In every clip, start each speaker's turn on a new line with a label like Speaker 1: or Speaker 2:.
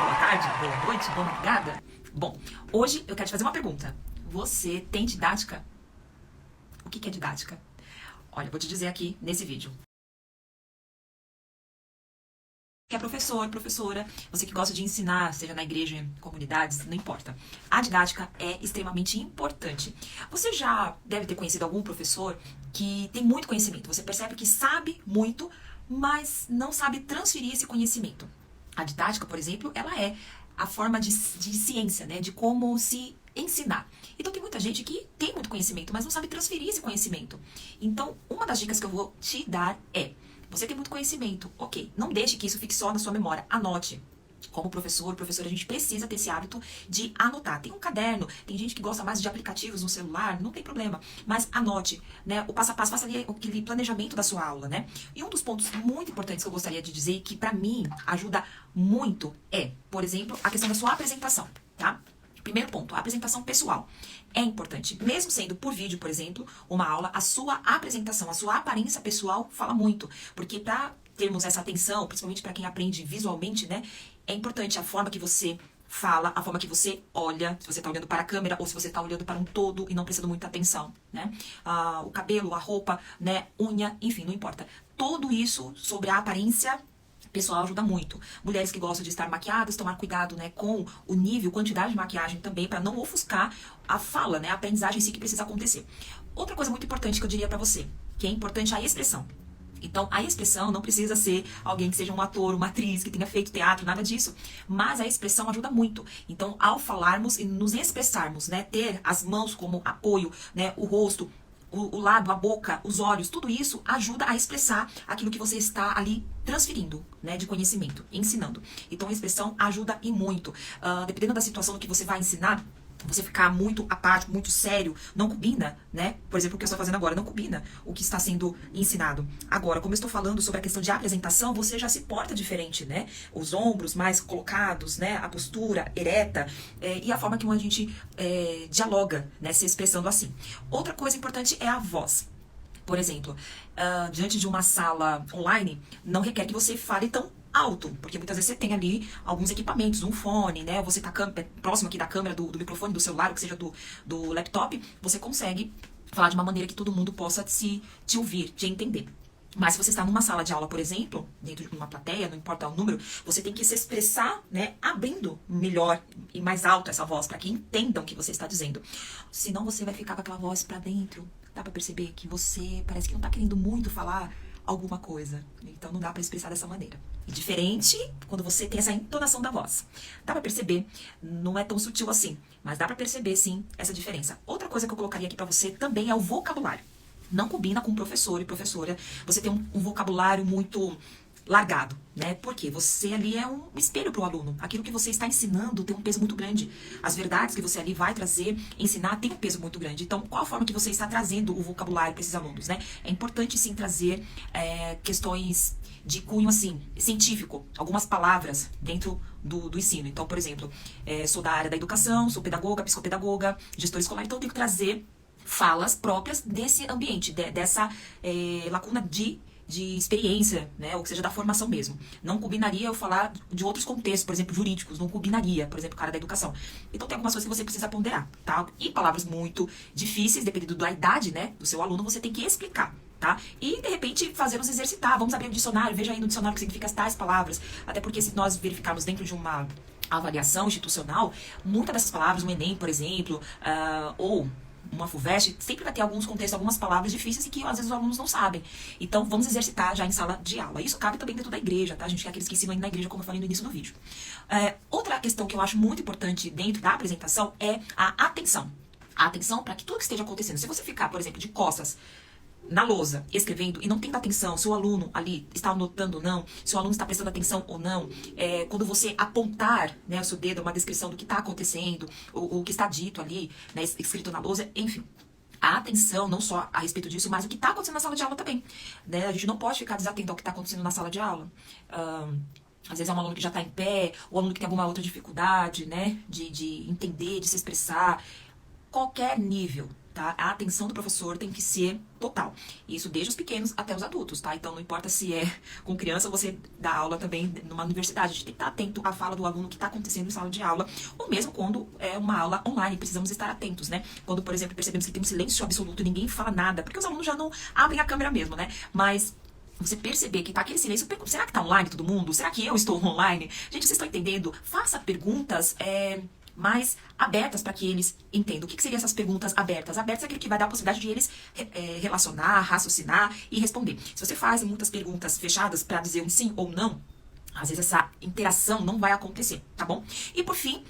Speaker 1: boa tarde, boa noite, boa madrugada. Bom, hoje eu quero te fazer uma pergunta. Você tem didática? O que é didática? Olha, eu vou te dizer aqui nesse vídeo. Que é professor, professora, você que gosta de ensinar, seja na igreja, em comunidades, não importa. A didática é extremamente importante. Você já deve ter conhecido algum professor que tem muito conhecimento. Você percebe que sabe muito, mas não sabe transferir esse conhecimento. A didática, por exemplo, ela é a forma de ciência, né? De como se ensinar. Então tem muita gente que tem muito conhecimento, mas não sabe transferir esse conhecimento. Então, uma das dicas que eu vou te dar é: você tem muito conhecimento, ok. Não deixe que isso fique só na sua memória. Anote. Como professor, professora, a gente precisa ter esse hábito de anotar. Tem um caderno, tem gente que gosta mais de aplicativos no celular, não tem problema. Mas anote, né? O passo a passo, faça ali aquele planejamento da sua aula, né? E um dos pontos muito importantes que eu gostaria de dizer, que pra mim ajuda muito, é, por exemplo, a questão da sua apresentação, tá? Primeiro ponto, a apresentação pessoal. É importante, mesmo sendo por vídeo, por exemplo, uma aula, a sua apresentação, a sua aparência pessoal fala muito. Porque para termos essa atenção, principalmente para quem aprende visualmente, né, é importante a forma que você fala, a forma que você olha, se você está olhando para a câmera ou se você está olhando para um todo e não prestando muita atenção, né? O cabelo, a roupa, né, unha, enfim, não importa. Tudo isso sobre a aparência pessoal ajuda muito. Mulheres que gostam de estar maquiadas, tomar cuidado, né, com o nível, quantidade de maquiagem também, para não ofuscar a fala, né, a aprendizagem em si que precisa acontecer. Outra coisa muito importante que eu diria para você, que é importante a expressão. Então, a expressão não precisa ser alguém que seja um ator, uma atriz, que tenha feito teatro, nada disso. Mas a expressão ajuda muito. Então, ao falarmos e nos expressarmos, né, ter as mãos como apoio, né, o rosto, o lado, a boca, os olhos, tudo isso ajuda a expressar aquilo que você está ali transferindo, né, de conhecimento, ensinando. Então, a expressão ajuda e muito. Dependendo da situação do que você vai ensinar, você ficar muito apático, muito sério, não combina, né? Por exemplo, o que eu estou fazendo agora não combina o que está sendo ensinado. Agora, como eu estou falando sobre a questão de apresentação, você já se porta diferente, né? Os ombros mais colocados, né? A postura ereta, e a forma que a gente dialoga, né? Se expressando assim. Outra coisa importante é a voz. Por exemplo, diante de uma sala online, não requer que você fale tão alto, porque muitas vezes você tem ali alguns equipamentos, um fone, né? Você tá próximo aqui da câmera, do microfone, do celular, ou que seja do laptop, você consegue falar de uma maneira que todo mundo possa te ouvir, te entender. Mas se você está numa sala de aula, por exemplo, dentro de uma plateia, não importa o número, você tem que se expressar, né, abrindo melhor e mais alto essa voz, para que entendam o que você está dizendo. Senão você vai ficar com aquela voz para dentro. Dá para perceber que você parece que não está querendo muito falar alguma coisa. Então não dá para expressar dessa maneira. E diferente quando você tem essa entonação da voz. Dá para perceber, não é tão sutil assim, mas dá para perceber sim essa diferença. Outra coisa que eu colocaria aqui para você também é o vocabulário. Não combina com professor e professora você ter um vocabulário muito largado, né? Porque você ali é um espelho para o aluno. Aquilo que você está ensinando tem um peso muito grande. As verdades que você ali vai trazer, ensinar, tem um peso muito grande. Então, qual a forma que você está trazendo o vocabulário para esses alunos, né? É importante, sim, trazer questões de cunho, assim, científico. Algumas palavras dentro do ensino. Então, por exemplo, sou da área da educação, sou pedagoga, psicopedagoga, gestora escolar, então eu tenho que trazer falas próprias desse ambiente, dessa lacuna de experiência, né, ou que seja da formação mesmo. Não combinaria eu falar de outros contextos, por exemplo, jurídicos, não combinaria, por exemplo, o cara da educação. Então tem algumas coisas que você precisa ponderar, tá? E palavras muito difíceis, dependendo da idade, né, do seu aluno, você tem que explicar, tá? E, de repente, fazer-nos exercitar. Vamos abrir o dicionário, veja aí no dicionário o que significa tais palavras. Até porque se nós verificarmos dentro de uma avaliação institucional, muitas dessas palavras, um Enem, por exemplo, ou uma FUVEST, sempre vai ter alguns contextos, algumas palavras difíceis e que às vezes os alunos não sabem. Então, vamos exercitar já em sala de aula. Isso cabe também dentro da igreja, tá? A gente tem aqueles que ensinam na igreja, como eu falei no início do vídeo. Outra questão que eu acho muito importante dentro da apresentação é a atenção. A atenção para que tudo que esteja acontecendo. Se você ficar, por exemplo, de costas na lousa, escrevendo, e não tendo atenção, se o aluno ali está anotando ou não, se o aluno está prestando atenção ou não, quando você apontar, né, o seu dedo, uma descrição do que está acontecendo, o que está dito ali, né, escrito na lousa, enfim. A atenção, não só a respeito disso, mas o que está acontecendo na sala de aula também, né? A gente não pode ficar desatento ao que está acontecendo na sala de aula. Às vezes é um aluno que já está em pé, ou aluno que tem alguma outra dificuldade, né, de entender, de se expressar. Qualquer nível, tá? A atenção do professor tem que ser total. Isso desde os pequenos até os adultos, tá? Então não importa se é com criança, você dá aula também numa universidade. A gente tem que estar atento à fala do aluno que está acontecendo em sala de aula, ou mesmo quando é uma aula online, precisamos estar atentos, né? Quando, por exemplo, percebemos que tem um silêncio absoluto, ninguém fala nada, porque os alunos já não abrem a câmera mesmo, né? Mas você perceber que tá aquele silêncio, será que tá online todo mundo? Será que eu estou online? Gente, vocês estão entendendo? Faça perguntas mais abertas para que eles entendam. O que seriam essas perguntas abertas? Abertas é aquilo que vai dar a possibilidade de eles relacionar, raciocinar e responder. Se você faz muitas perguntas fechadas para dizer um sim ou não, às vezes essa interação não vai acontecer, tá bom? E por fim,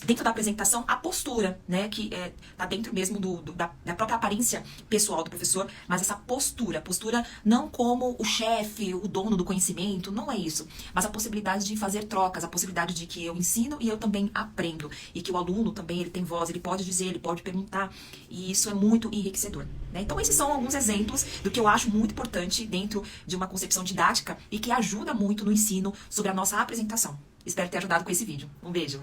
Speaker 1: dentro da apresentação, a postura, né? Que tá dentro mesmo da própria aparência pessoal do professor, mas essa postura não como o chefe, o dono do conhecimento, não é isso. Mas a possibilidade de fazer trocas, a possibilidade de que eu ensino e eu também aprendo. E que o aluno também, ele tem voz, ele pode dizer, ele pode perguntar. E isso é muito enriquecedor, né? Então esses são alguns exemplos do que eu acho muito importante dentro de uma concepção didática e que ajuda muito no ensino sobre a nossa apresentação. Espero ter ajudado com esse vídeo. Um beijo!